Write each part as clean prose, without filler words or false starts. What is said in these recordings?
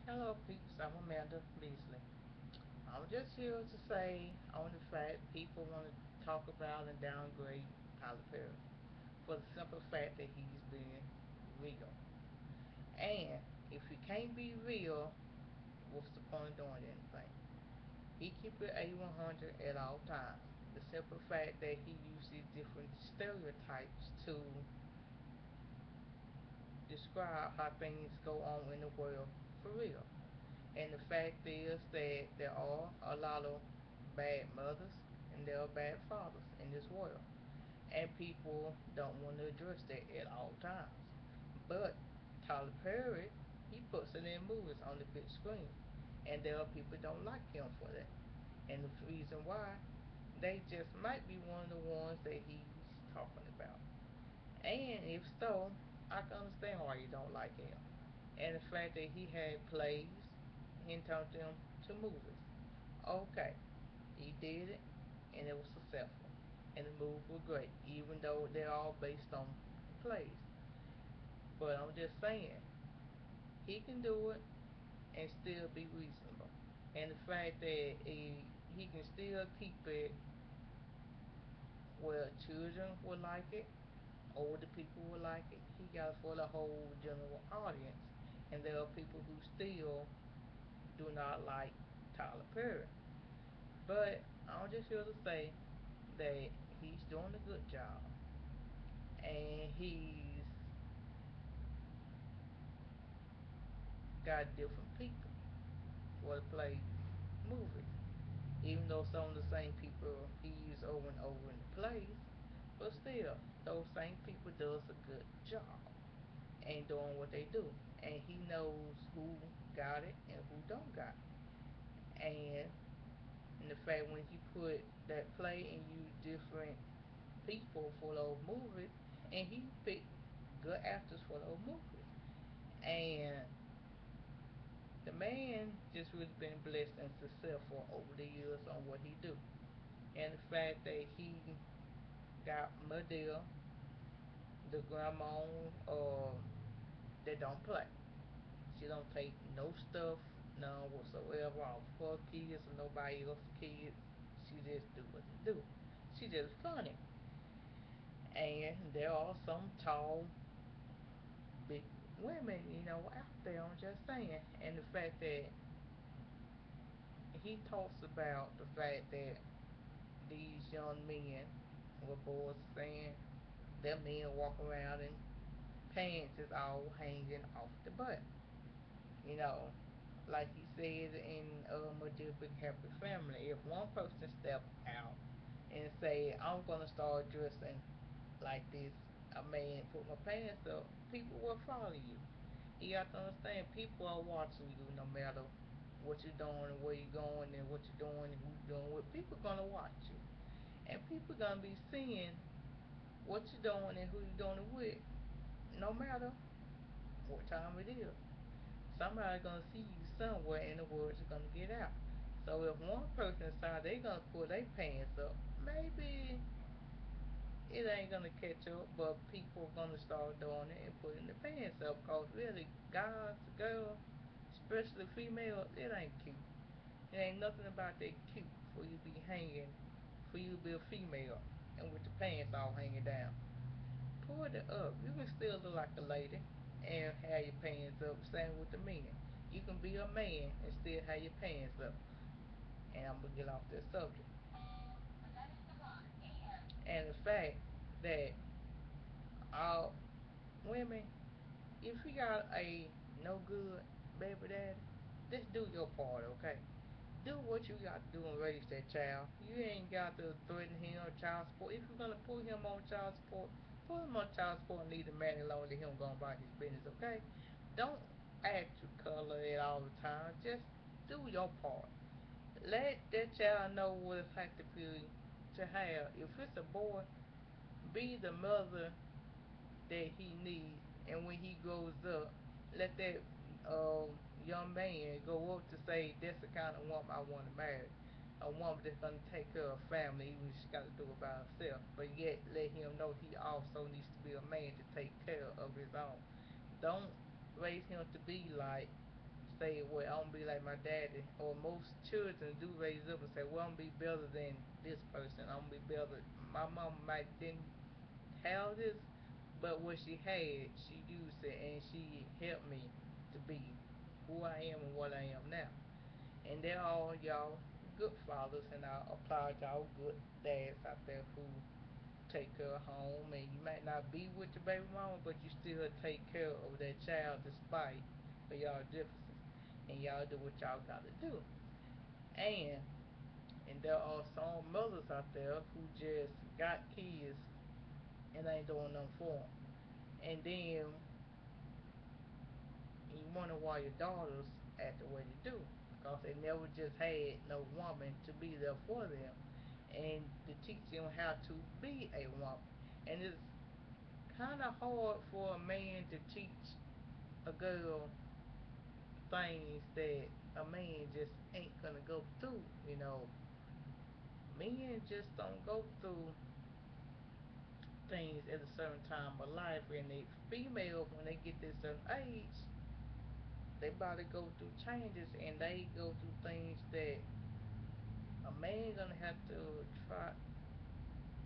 Hello, peeps. I'm Amanda Beasley. I'm just here to say on the fact people want to talk about and downgrade Tyler Perry for the simple fact that he's being real. And if he can't be real, what's the point of doing anything? He keep it A100 at all times. The simple fact that he uses different stereotypes to describe how things go on in the world for real. And the fact is that there are a lot of bad mothers and there are bad fathers in this world. And people don't want to address that at all times. But Tyler Perry, he puts it in movies on the big screen. And there are people that don't like him for that. And the reason why, they just might be one of the ones that he's talking about. And if so, I can understand why you don't like him. And the fact that he had plays and turned them to movies. Okay, he did it, and it was successful. And the movies were great, even though they're all based on plays. But I'm just saying, he can do it and still be reasonable. And the fact that he can still keep it where children will like it, older people will like it. He got it for the whole general audience. And there are people who still do not like Tyler Perry. But I'm just here to say that he's doing a good job. And he's got different people for to play movies. Even though some of the same people he used over and over in the plays, but still, those same people does a good job and doing what they do. And he knows who got it and who don't got it. And the fact when he put that play and use different people for those movies, and he picked good actors for those movies. And the man just really been blessed and successful over the years on what he do. And the fact that he got Madea, the grandma, that don't play. She don't take no stuff, none whatsoever off her kids or nobody else's kids. She just do what she do. She just funny. And there are some tall, big women, out there. I'm just saying. And the fact that he talks about the fact that these young men, what boys saying, their men walk around in pants is all hanging off the butt. You know, like he said in a Dear Big Happy Family, if one person step out and say, I'm gonna start dressing like this, a man put my pants up, people will follow you. You got to understand, people are watching you no matter what you're doing and where you're going and what you're doing and who you're doing with. People gonna watch you. And people gonna be seeing what you're doing and who you're doing it with, no matter what time it is. Somebody gonna see you somewhere and the words are gonna get out. So if one person decides they gonna pull their pants up, maybe it ain't gonna catch up, but people are gonna start doing it and putting their pants up. Cause really, guys, girls, especially females, it ain't cute. It ain't nothing about that cute for you to be hanging, for you to be a female and with the pants all hanging down. Pull it up. You can still look like a lady and have your pants up. Same with the men. You can be a man and still have your pants up. And I'm gonna get off this subject. And the fact that all women, if you got a no good baby daddy, just do your part, okay? Do what you got to do and raise that child. You ain't got to threaten him or child support. If you're gonna put him on child support, put him on child support and leave the man alone. Let him go about his business, okay? Don't act to color it all the time. Just do your part. Let that child know what it's like to be to have. If it's a boy, be the mother that he needs, and when he grows up, let that young man go up to say, that's the kind of woman I want to marry. A woman that's going to take care of family, even if she got to do it by herself. But yet, let him know he also needs to be a man to take care of his own. Don't raise him to be like say, well, I'm gonna be like my daddy, or most children do raise up and say, well, I'm gonna be better than this person. I'm gonna be better. My mom might didn't have this, but what she had, she used it and she helped me to be who I am and what I am now. And they're all y'all good fathers, and I applaud y'all good dads out there who take care of home. And you might not be with your baby mama, but you still take care of that child despite of y'all differences. And y'all do what y'all gotta do. And there are some mothers out there who just got kids and ain't doing nothing for them. And then you wonder why your daughters act the way they do, because they never just had no woman to be there for them and to teach them how to be a woman. And it's kind of hard for a man to teach a girl things that a man just ain't gonna go through. Men just don't go through things at a certain time of life, and they females when they get this certain age, they about to go through changes, and they go through things that a man gonna have to try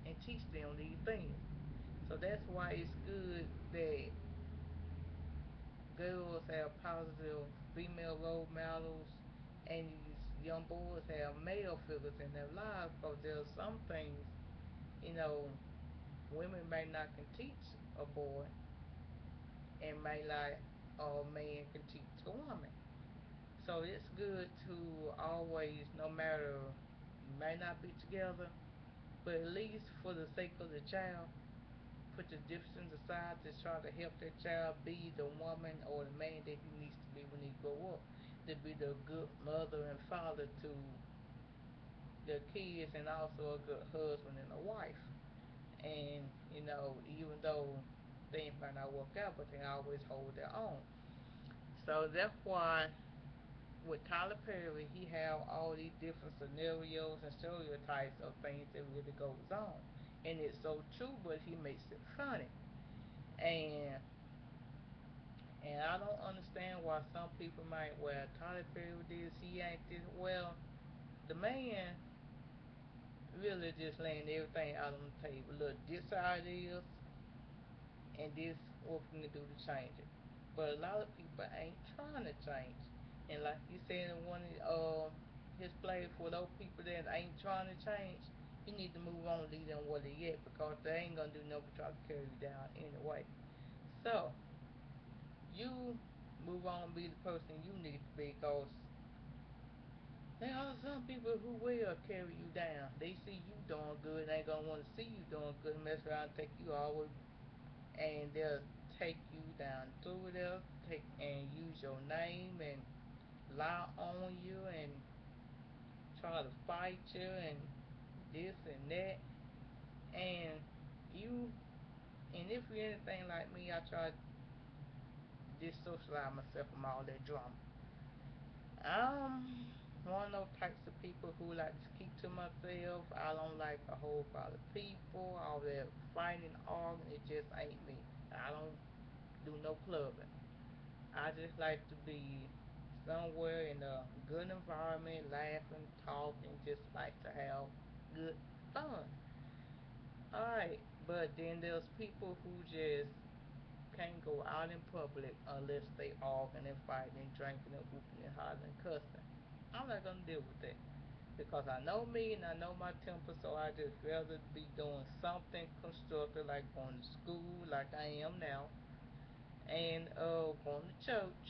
and teach them these things. So that's why it's good that girls have positive female role models and these young boys have male figures in their lives, because there's some things, you know, women may not can teach a boy and may like a man can teach a woman. So it's good to always, no matter you may not be together, but at least for the sake of the child, put your differences aside to try to help that child be the woman or the man that he needs to be when he grow up. To be the good mother and father to their kids, and also a good husband and a wife. And even though things might not work out, but they always hold their own. So that's why with Tyler Perry, he have all these different scenarios and stereotypes of things that really goes on, and it's so true, but he makes it funny. And I don't understand why some people might, well, Tyler Perry did this, he ain't this. Well, the man really just laying everything out on the table. Look, this how it is, and this what we can do to change it. But a lot of people ain't trying to change. And like you said in one of his plays, for those people that ain't trying to change, you need to move on, leave them where they at, because they ain't gonna do nothing but try to carry you down anyway. So you move on, be the person you need to be, because there are some people who will carry you down. They see you doing good, and they gonna want to see you doing good, and mess around and take you all the way, and they'll take you down through there, take and use your name and lie on you and try to fight you and this and that. And you, and if you're anything like me, I try to dissocialize myself from all that drama. I'm one of those types of people who like to keep to myself. I don't like a whole lot of people, all that fighting, arguing. It just ain't me. I don't do no clubbing. I just like to be somewhere in a good environment, laughing, talking, just like to have good fun. Alright, but then there's people who just can't go out in public unless they arguing and fighting and drinking and whooping and hollering and cussing. I'm not gonna deal with that because I know me and I know my temper, so I just rather be doing something constructive like going to school like I am now, and going to church,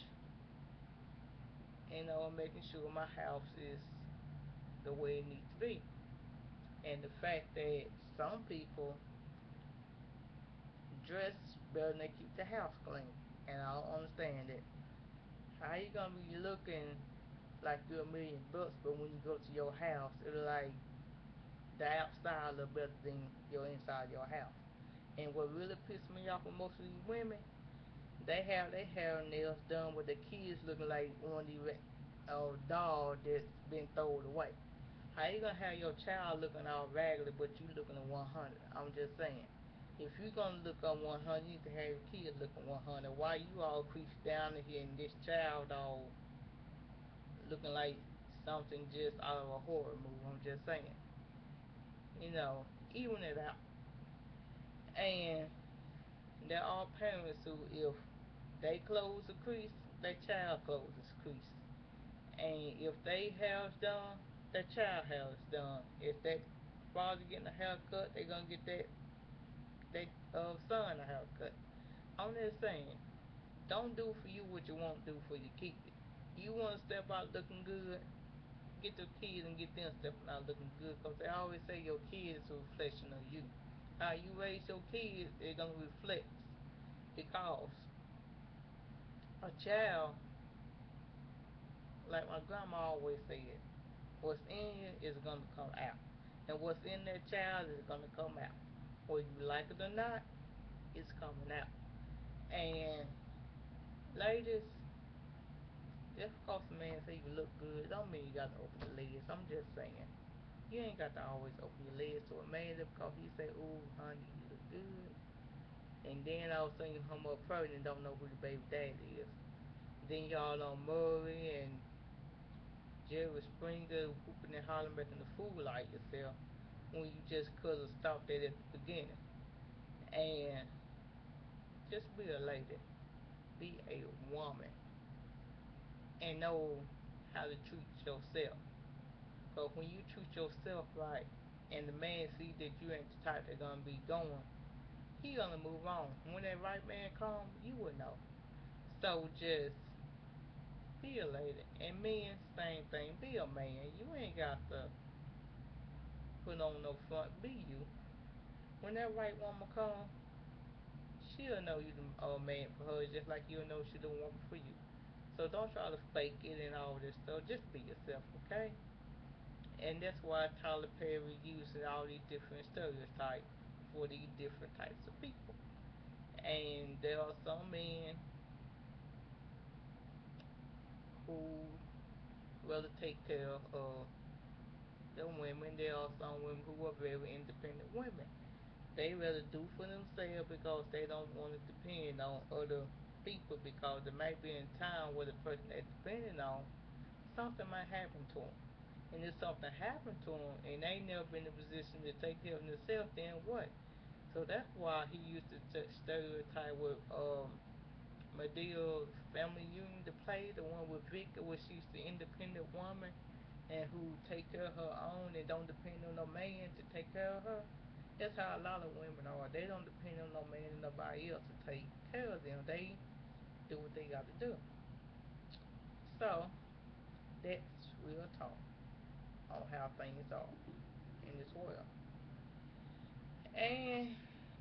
and making sure my house is the way it needs to be. And the fact that some people dress better than they keep the house clean, and I don't understand it. How you gonna be looking like you're $1 million, but when you go to your house, it's like the outside look better than your inside of your house. And what really pisses me off with most of these women, they have their hair and nails done with the kids looking like one of these doll that's been thrown away. How you gonna have your child looking all raggedy but you looking at 100? I'm just saying. If you gonna look on 100, you need to have your kids looking 100. Why you all creep down in here and this child all looking like something just out of a horror movie. I'm just saying, even it out. And there are parents who, if they close a crease, their child closes a crease. And if they hair's done, their child hair is done. If that father getting a haircut, they gonna get that son a haircut. I'm just saying, don't do for you what you won't do for your kid. You want to step out looking good, get your kids and get them stepping out looking good. Because they always say your kids is a reflection of you. How you raise your kids, they're going to reflect. Because a child, like my grandma always said, what's in you is going to come out. And what's in that child is going to come out. Whether you like it or not, it's coming out. And ladies, just because a man say you look good, don't mean you got to open your legs. I'm just saying. You ain't got to always open your legs to a man just because he say, "Ooh, honey, you look good." And then all of a sudden you come up pregnant and don't know who the baby daddy is. Then y'all on Murray and Jerry Springer whooping and hollering, making the fool out of yourself when you just could have stopped that at the beginning. And just be a lady, be a woman, and know how to treat yourself. Because when you treat yourself right, and the man see that you ain't the type that gonna be going, he gonna move on. When that right man come, you will know. So just be a lady. And men, same thing. Be a man. You ain't got to put on no front. Be you. When that right woman come, she'll know you the man for her, just like you'll know she the woman for you. So don't try to fake it and all this stuff. Just be yourself, okay? And that's why Tyler Perry uses all these different stereotypes for these different types of people. And there are some men who rather take care of the women. There are some women who are very independent women. They rather do for themselves because they don't want to depend on other people, because there might be a time where the person they're depending on, something might happen to them. And if something happened to them and they never been in a position to take care of themselves, then what? So that's why he used to stereotype with Medea's Family Union to play, the one with Victor, where she's the independent woman and who take care of her own and don't depend on no man to take care of her. That's how a lot of women are. They don't depend on no man and nobody else to take care of them. They do what they got to do. So that's real talk on how things are in this world. And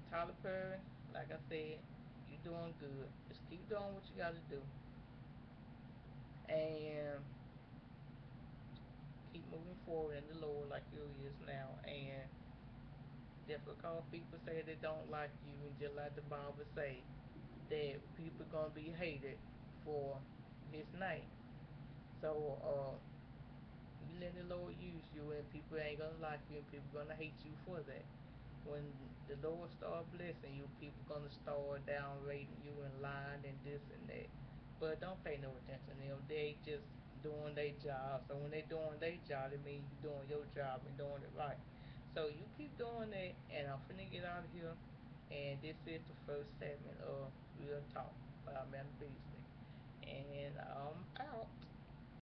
Tyler Perry, like I said, you doing good. Just keep doing what you got to do, and keep moving forward in the Lord like you is now. And just because people say they don't like you, and just like the Bible say that people gonna be hated for His name. So you let the Lord use you, and people ain't gonna like you, and people gonna hate you for that. When the Lord start blessing you, people gonna start downrating you and lying and this and that. But don't pay no attention to them. They just doing their job. So when they doing their job, it means you doing your job and doing it right. So you keep doing that, and I'm finna get out of here. And this is the first segment of Real Talk by Man Beasley.